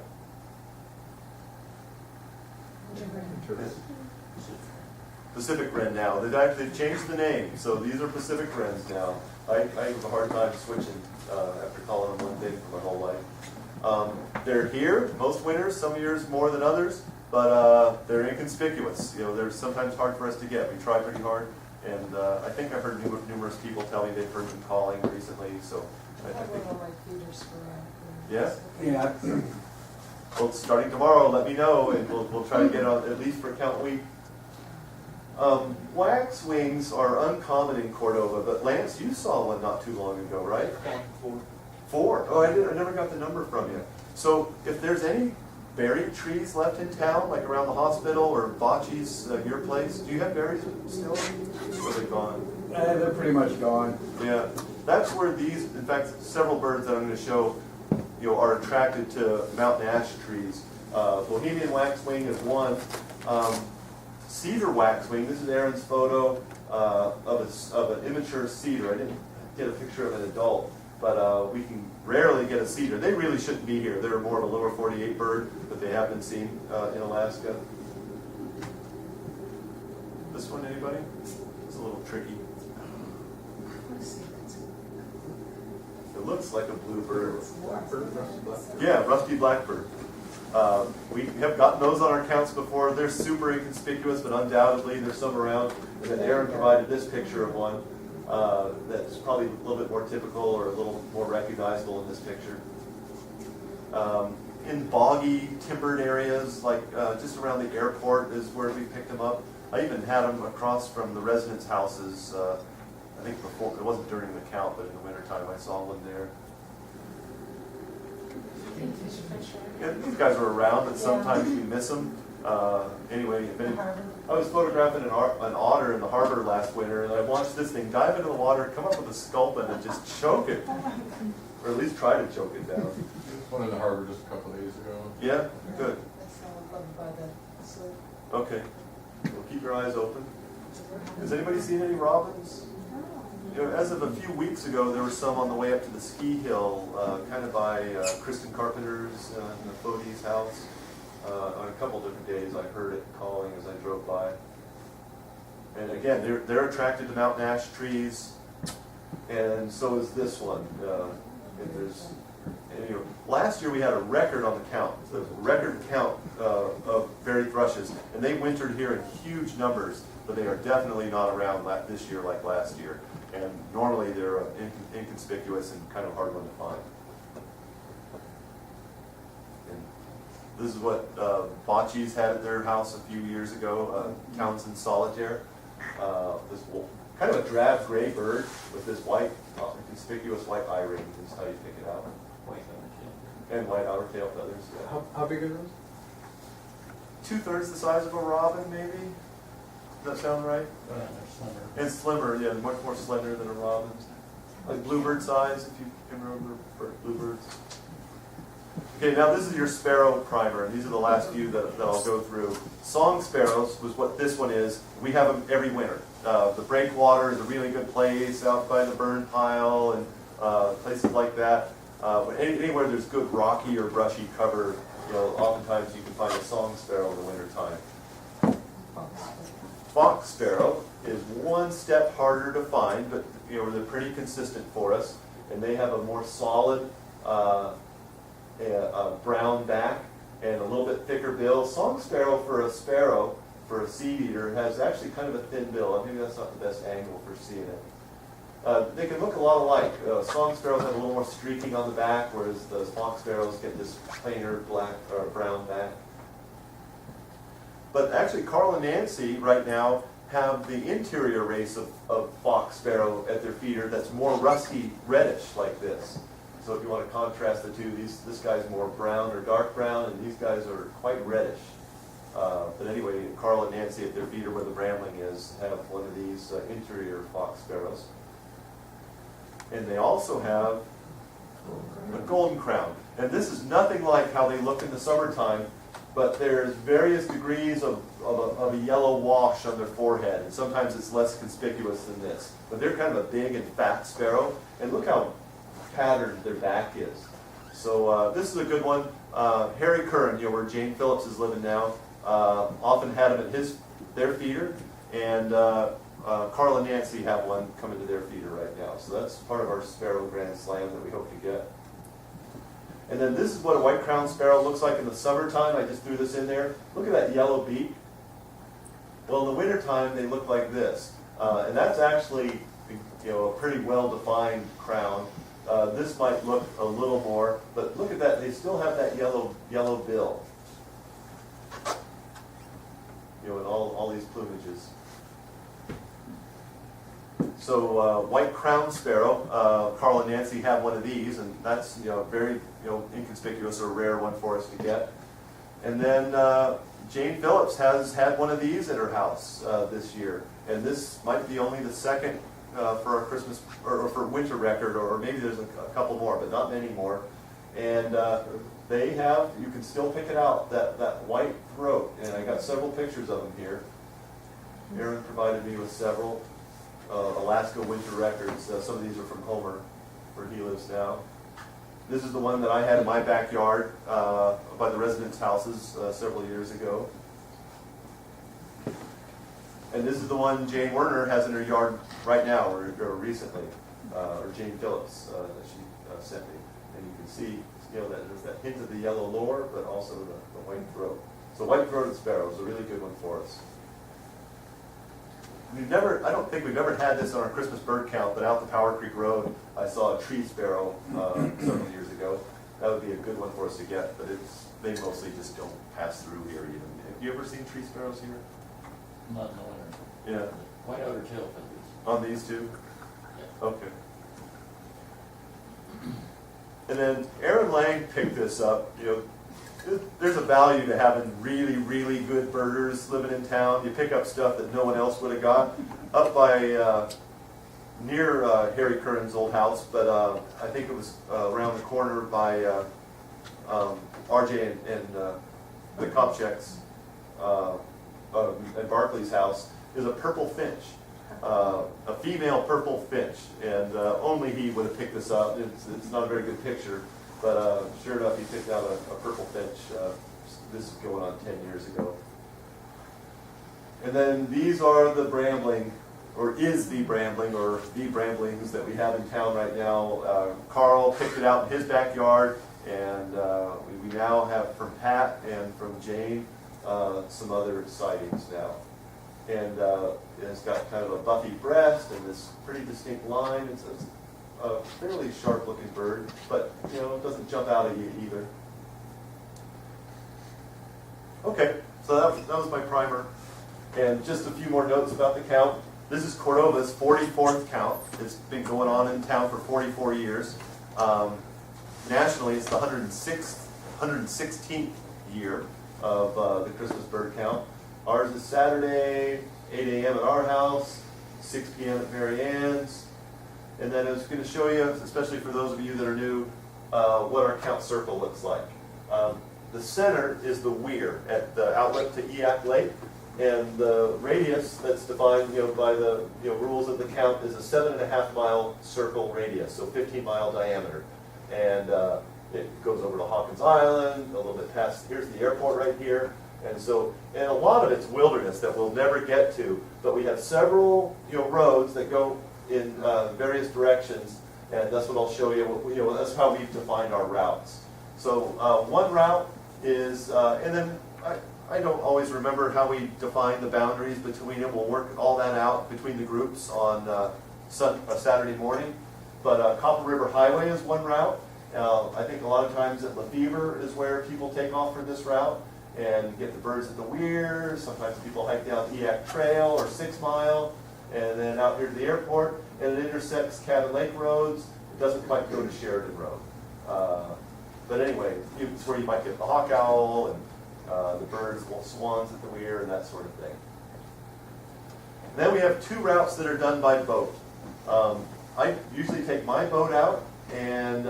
Pacific Wren now. They've changed the name, so these are Pacific Wrens now. I have a hard time switching after calling them one thing for my whole life. They're here most winters, some years more than others, but they're inconspicuous. They're sometimes hard for us to get. We try pretty hard, and I think I've heard numerous people tell me they've heard them calling recently. So I think. Yeah. Yeah. Well, starting tomorrow, let me know, and we'll try to get on at least for count week. Waxwings are uncommon in Cordova, but Lance, you saw one not too long ago, right? Four. Oh, I never got the number from you. So if there's any berry trees left in town, like around the hospital or Bocce's, your place, do you have berries still? Or are they gone? They're pretty much gone. Yeah, that's where these, in fact, several birds that I'm going to show, are attracted to mountain ash trees. Bohemian Waxwing is one. Cedar Waxwing, this is Aaron's photo of an immature cedar. I didn't get a picture of an adult, but we can rarely get a cedar. They really shouldn't be here. They're more of a lower 48 bird, but they have been seen in Alaska. This one, anybody? It's a little tricky. It looks like a bluebird. Blackbird, rusty blackbird. Yeah, rusty blackbird. We have gotten those on our counts before. They're super inconspicuous, but undoubtedly there's some around. And then Aaron provided this picture of one that's probably a little bit more typical or a little more recognizable in this picture. In boggy, timbered areas, like just around the airport is where we picked them up. I even had them across from the residents' houses. I think before, it wasn't during the count, but in the wintertime I saw one there. Yeah, these guys are around, but sometimes you miss them. Anyway, I was photographing an otter in the harbor last winter, and I watched this thing dive into the water, come up with a sculpin, and just choke it. Or at least try to choke it down. One in the harbor just a couple of days ago. Yeah? Good. Okay. Well, keep your eyes open. Has anybody seen any robins? As of a few weeks ago, there were some on the way up to the ski hill, kind of by Kristen Carpenter's and the Bodie's house. On a couple different days, I heard it calling as I drove by. And again, they're attracted to mountain ash trees, and so is this one. Last year we had a record on the count, the record count of berry thrushes, and they wintered here in huge numbers, but they are definitely not around this year like last year. And normally they're inconspicuous and kind of hard one to find. And this is what Bocce's had at their house a few years ago, Townsend Solitaire. This kind of a drab gray bird with this white, conspicuous white eye ring is how you pick it out. White undertail. And white outer tail feathers. Yeah. How big are those? 2/3 the size of a robin, maybe. Does that sound right? Yeah, they're slimmer. And slimmer, yeah, much more slender than a robin. Like bluebird size, if you can remember bluebirds. Okay, now this is your sparrow primer, and these are the last few that I'll go through. Song sparrows was what this one is. We have them every winter. The breakwater is a really good place out by the burn pile and places like that. But anywhere there's good rocky or brushy cover, oftentimes you can find a song sparrow in the wintertime. Fox sparrow is one step harder to find, but they're pretty consistent for us, and they have a more solid brown back and a little bit thicker bill. Song sparrow, for a seed eater, has actually kind of a thin bill. Maybe that's not the best angle for seeing it. They can look a lot alike. Song sparrows have a little more streaking on the back, whereas the fox sparrows get this plainer black or brown back. But actually, Carl and Nancy right now have the interior race of fox sparrow at their feeder that's more rusty reddish like this. So if you want to contrast the two, this guy's more brown or dark brown, and these guys are quite reddish. But anyway, Carl and Nancy at their feeder where the brambling is have one of these interior fox sparrows. And they also have a golden crown. And this is nothing like how they look in the summertime, but there's various degrees of a yellow wash on their forehead. And sometimes it's less conspicuous than this. But they're kind of a big and fat sparrow. And look how patterned their back is. So this is a good one. Harry Curran, where Jane Phillips is living now, often had them at their feeder. And Carl and Nancy have one coming to their feeder right now. So that's part of our Sparrow Grand Slam that we hope to get. And then this is what a white-crowned sparrow looks like in the summertime. I just threw this in there. Look at that yellow beak. Well, in the wintertime, they look like this. And that's actually a pretty well-defined crown. This might look a little more, but look at that. They still have that yellow bill. In all these plumages. So white crown sparrow, Carl and Nancy have one of these, and that's very inconspicuous or rare one for us to get. And then Jane Phillips has had one of these at her house this year, and this might be only the second for our Christmas or for winter record, or maybe there's a couple more, but not many more. And they have, you can still pick it out, that white throat, and I got several pictures of them here. Aaron provided me with several. Alaska winter records. Some of these are from Homer, where he lives now. This is the one that I had in my backyard by the residents' houses several years ago. And this is the one Jane Werner has in her yard right now, or recently, or Jane Phillips that she sent me. And you can see that there's that hint of the yellow lore, but also the white throat. So white-throated sparrow is a really good one for us. I don't think we've ever had this on our Christmas bird count, but out the Power Creek Road, I saw a tree sparrow several years ago. That would be a good one for us to get, but they mostly just don't pass through here even. Have you ever seen tree sparrows here? Not in the winter. Yeah. White outer tail feathers. On these two? Yeah. Okay. And then Aaron Lang picked this up. There's a value to having really, really good birders living in town. You pick up stuff that no one else would have got. Up by near Harry Curran's old house, but I think it was around the corner by RJ and the Kopcheks at Barclay's house, is a purple finch, a female purple finch, and only he would have picked this up. It's not a very good picture. But sure enough, he picked out a purple finch. This is going on 10 years ago. And then these are the brambling, or is the brambling, or the bramblings that we have in town right now. Carl picked it out in his backyard, and we now have from Pat and from Jane some other sightings now. And it's got kind of a buffy breast and this pretty distinct line. It's a fairly sharp-looking bird, but it doesn't jump out at you either. Okay, so that was my primer. And just a few more notes about the count. This is Cordova's 44th count. It's been going on in town for 44 years. Nationally, it's the 116th year of the Christmas bird count. Ours is Saturday, 8 a.m. at our house, 6 p.m. at Mary Ann's. And then I was going to show you, especially for those of you that are new, what our count circle looks like. The center is the weir at the outlet to Eac Lake, and the radius that's defined, by the rules of the count is a 7.5 mile circle radius, so 15-mile diameter, and it goes over to Hawkins Island, a little bit past. Here's the airport right here, and a lot of it's wilderness that we'll never get to, but we have several roads that go in various directions, and that's what I'll show you. That's how we've defined our routes. So one route is, and then I don't always remember how we define the boundaries between them. We'll work all that out between the groups on Saturday morning. But Copper River Highway is one route. I think a lot of times at Lefevre is where people take off for this route and get the birds at the weir. Sometimes people hike down Eac Trail or 6 Mile, and then out here to the airport, and it intersects Cabin Lake roads. It doesn't quite go to Sheridan Road. But anyway, it's where you might get the hawk owl and the birds, swans at the weir, and that sort of thing. Then we have 2 routes that are done by boat. I usually take my boat out and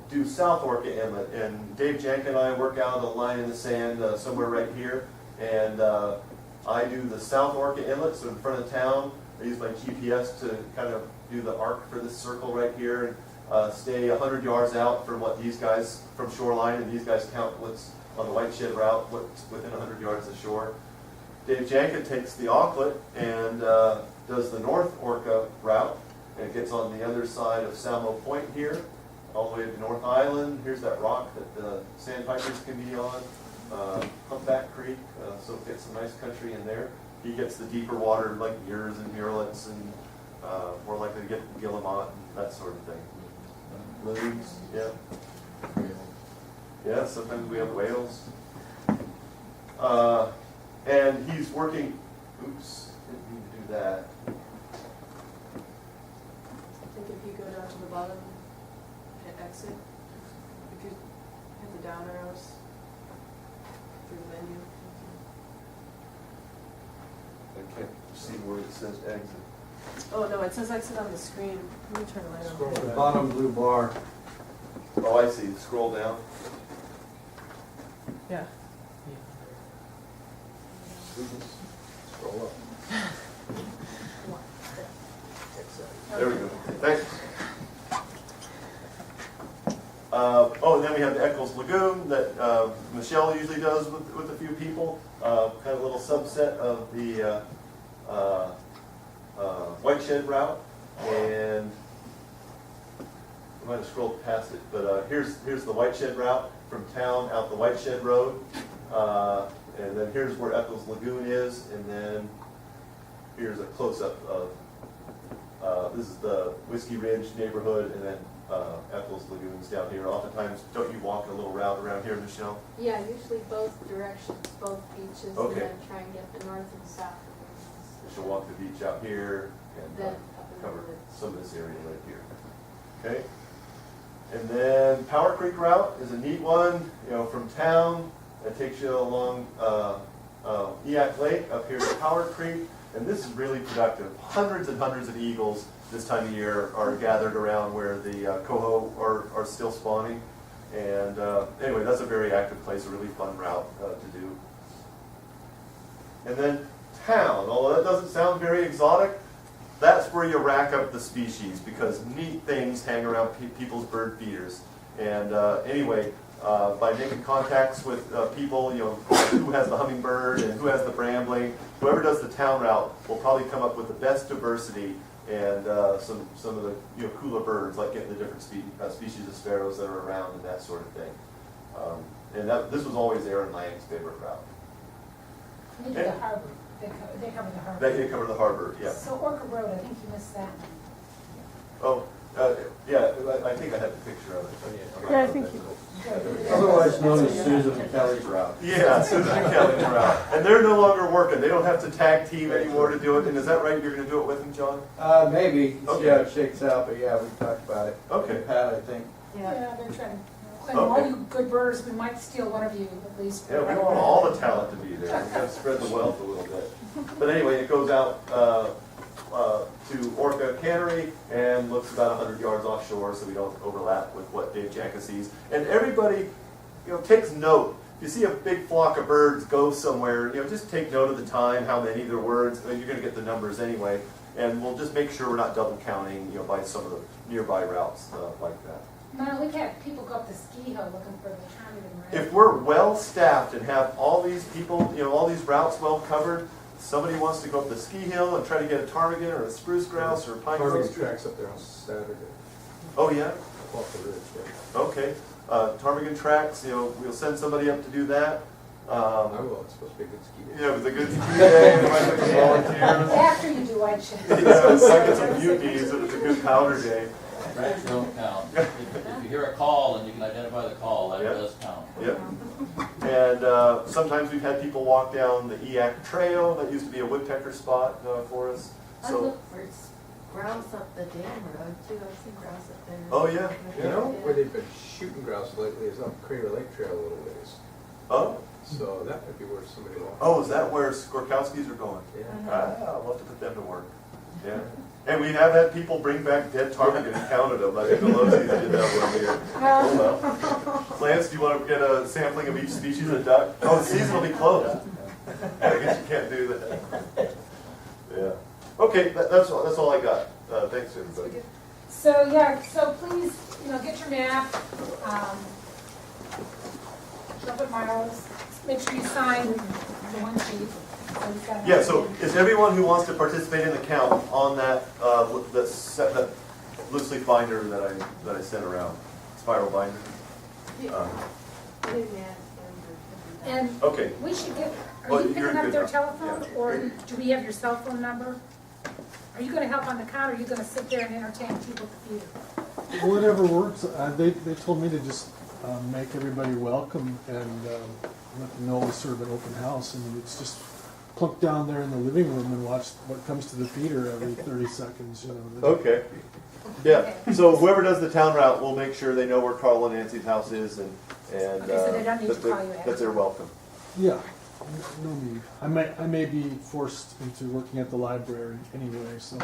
do South Orca Inlet, and Dave Jank and I work out a line in the sand somewhere right here, and I do the South Orca Inlet, so in front of town. I use my GPS to kind of do the arc for this circle right here, and stay 100 yards out from what these guys, from shoreline, and these guys count what's on the White Shed route, what's within 100 yards of shore. Dave Janka takes the auklet and does the North Orca route, and it gets on the other side of Salmo Point here, all the way to North Island. Here's that rock that the Sandpipers can be on, Humpback Creek, so it gets some nice country in there. He gets the deeper water like Muirs and Murlets, and more likely to get Guillemot and that sort of thing. Loons, yeah. Yeah, sometimes we have whales. And he's working, oops, didn't mean to do that. I think if you go down to the bottom, hit exit, if you hit the down arrows through the menu. I can't see where it says exit. Oh, no, it says exit on the screen. Let me turn the light on. Scroll to the bottom blue bar. Oh, I see, scroll down. Yeah. Scroll up. There we go, thanks. Oh, and then we have the Eccles Lagoon that Michelle usually does with a few people, kind of a little subset of the White Shed route, and I might have scrolled past it, but here's the White Shed route from town out the White Shed Road, and then here's where Eccles Lagoon is, and then here's a close-up of this is the Whiskey Ridge neighborhood, and then Eccles Lagoon's down here. Oftentimes, don't you walk a little route around here, Michelle? Yeah, usually both directions, both beaches, Okay. and then try and get the north and south. She'll walk the beach out here and Then up in the cover woods. some of this area right here. Okay? And then Power Creek route is a neat one, from town. It takes you along Eac Lake up here to Power Creek, and this is really productive. Hundreds and hundreds of eagles this time of year are gathered around where the coho are still spawning. And anyway, that's a very active place, a really fun route to do. And then town, although that doesn't sound very exotic, that's where you rack up the species, because neat things hang around people's bird feeders. And anyway, by making contacts with people, who has the hummingbird and who has the brambling, whoever does the town route will probably come up with the best diversity and some of the cooler birds, like getting the different species of sparrows that are around and that sort of thing. And this was always Aaron Lang's favorite route. They do the harbor, they cover the harbor. They cover the harbor, yeah. So Orca Road, I think you missed that one. Oh, yeah, I think I have the picture of it. Yeah, I think you. Otherwise known as Susan Kelly's route. Yeah, Susan Kelly's route. And they're no longer working. They don't have to tag team anymore to do it. And is that right? You're going to do it with them, John? Maybe, see Okay. how it shakes out, but yeah, we talked about it. Okay. Pat, I think. Yeah, they're trying. And all Okay. you good birders, we might steal one of you at least. Yeah, we want all the talent to be there. We've got to spread the wealth a little bit. But anyway, it goes out to Orca Cannery and looks about 100 yards offshore, so we don't overlap with what Dave Janka sees. And everybody, takes note. If you see a big flock of birds go somewhere, just take note of the time, how many there were. You're going to get the numbers anyway, and we'll just make sure we're not double counting, by some of the nearby routes like that. No, we've had people go up the ski hill looking for the ptarmigan, right? If we're well staffed and have all these people, all these routes well covered, somebody wants to go up the ski hill and try to get a ptarmigan or a spruce grouse or a pine Ptarmigan grouse. tracks up there on Saturday, Oh yeah, off the ridge there. okay. Ptarmigan tracks, we'll send somebody up to do that. I will, it's supposed to be a good ski day. Yeah, it was a good ski day. We might look at volunteers. After you do, I'd check. Yeah, it's like it's a mutinies and it's a good powder day. Tracks don't count. If you hear a call and you can identify the call, that Yeah. does count. Yep. And sometimes we've had people walk down the EAC Trail. That used to be a woodpecker spot for us. I So, look for grouse up the dam road too, I've seen grouse up there. oh yeah. You know, where they've been shooting grouse lately is up Crater Lake Trail a little ways. Oh, So that might be worth somebody walking. oh, is that where Skorkowskis are going? Yeah. I'll have to put them to work. Yeah. And we have had people bring back dead ptarmigan and counted them. I think Pelosi did that one year. Oh well. Lance, do you want to get a sampling of each species of duck? Oh, the season will be closed. I guess you can't do that. Yeah. Okay, that's all I got. Thanks, everybody. So, yeah, so please, get your map, show up at Milo's, make sure you sign the one sheet. So we've got Yeah, so is everyone who wants to participate in the count on that, that loose leaf binder that I sent around, spiral binder? And Okay. we should get, Well, are you you're picking up good their now. telephone, Yeah. or do we have your cell phone number? Are you gonna help on the count, or are you gonna sit there and entertain people at the theater? Whatever works. They told me to just make everybody welcome and let them know it's sort of an open house, and it's just plunk down there in the living room and watch what comes to the theater every 30 seconds. Okay. Yeah, so whoever does the town route, we'll make sure they know where Carl and Nancy's house is and Okay, so they don't need to that call you ahead. that they're welcome. Yeah, no need. I may be forced into working at the library anyway, so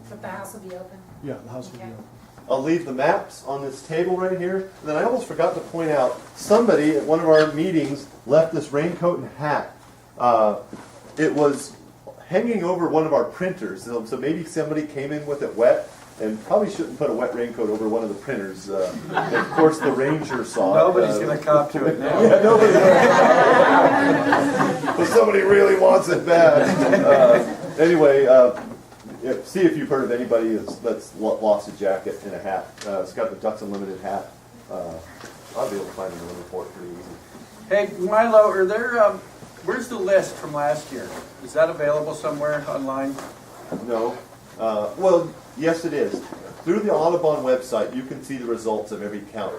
But the house will be open? yeah, the house will be Okay. open. I'll leave the maps on this table right here. And then I almost forgot to point out, somebody at one of our meetings left this raincoat and hat. It was hanging over one of our printers, so maybe somebody came in with it wet, and probably shouldn't put a wet raincoat over one of the printers. And of course, the ranger saw it. Nobody's gonna cop to it now. Yeah, nobody. But somebody really wants it bad. Anyway, yeah, see if you've heard of anybody that's lost a jacket and a hat. It's got the Ducks Unlimited hat. I'll be able to find it in the report pretty easy. Hey, Milo, are there, where's the list from last year? Is that available somewhere online? No. Well, yes, it is. Through the Audubon website, you can see the results of every count.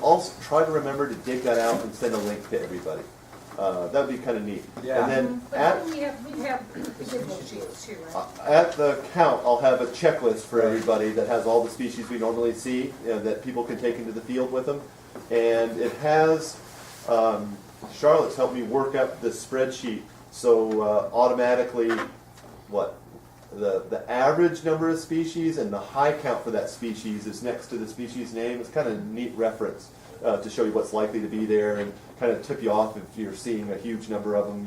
I'll try to remember to dig that out and send a link to everybody. That'd be kind of neat. Yeah. And then But at we have the digital sheets too, right? At the count, I'll have a checklist for everybody that has all the species we normally see that people can take into the field with them. And it has, Charlotte's helped me work up this spreadsheet, so automatically, the average number of species and the high count for that species is next to the species name. It's kind of a neat reference to show you what's likely to be there and kind of tip you off if you're seeing a huge number of them,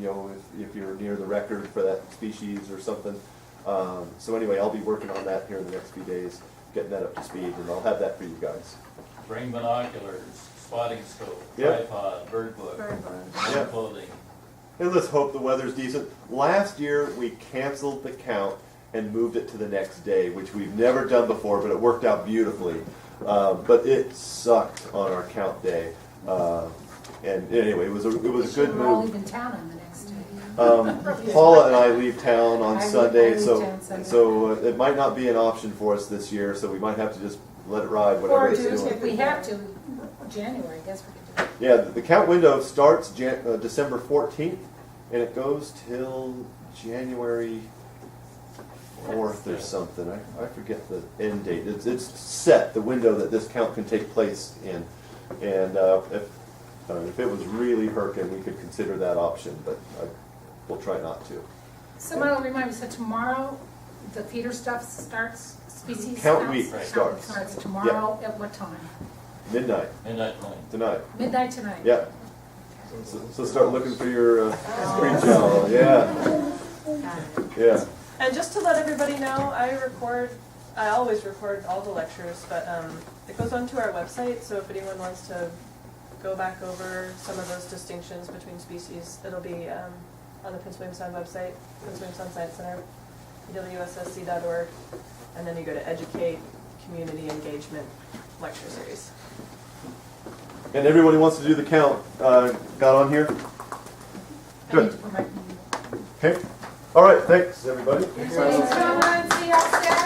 if you're near the record for that species or something. So anyway, I'll be working on that here in the next few days, getting that up to speed, and I'll have that for you guys. Bring binoculars, spotting scope, Yep. tripod, bird book, Yep. warm clothing. And let's hope the weather's decent. Last year, we canceled the count and moved it to the next day, which we've never done before, but it worked out beautifully. But it sucked on our count day. And anyway, it was a good We're all move. leaving town on the next day. Paula and I leave town on I Sunday, leave so town Sunday. so it might not be an option for us this year. So we might have to just let it ride, whatever Or it's do, doing. if we have to, January, I guess we could do it. Yeah, the count window starts December 14th, and it goes till January 4th or something. I forget the end date. It's set, the window that this count can take place in. And if it was really hurting, we could consider that option, but we'll try not to. So Milo, remind me, so tomorrow, the feeder stuff starts, species Count counts? week Right. starts. Starts tomorrow, at what time? Midnight Midnight tonight. tonight. Midnight tonight? Yeah. So start looking for your screen channel. Yeah. Yeah. And just to let everybody know, I always record all the lectures, but it goes onto our website, so if anyone wants to go back over some of those distinctions between species, it'll be on the Prince William Sound website, Prince William Sound Science Center, wssc.org, and then you go to Educate, Community Engagement Lecture Series. And everyone who wants to do the count got on here? I need Good. to put my- Okay. All right. Thanks, everybody. Thanks, Milo. See y'all soon.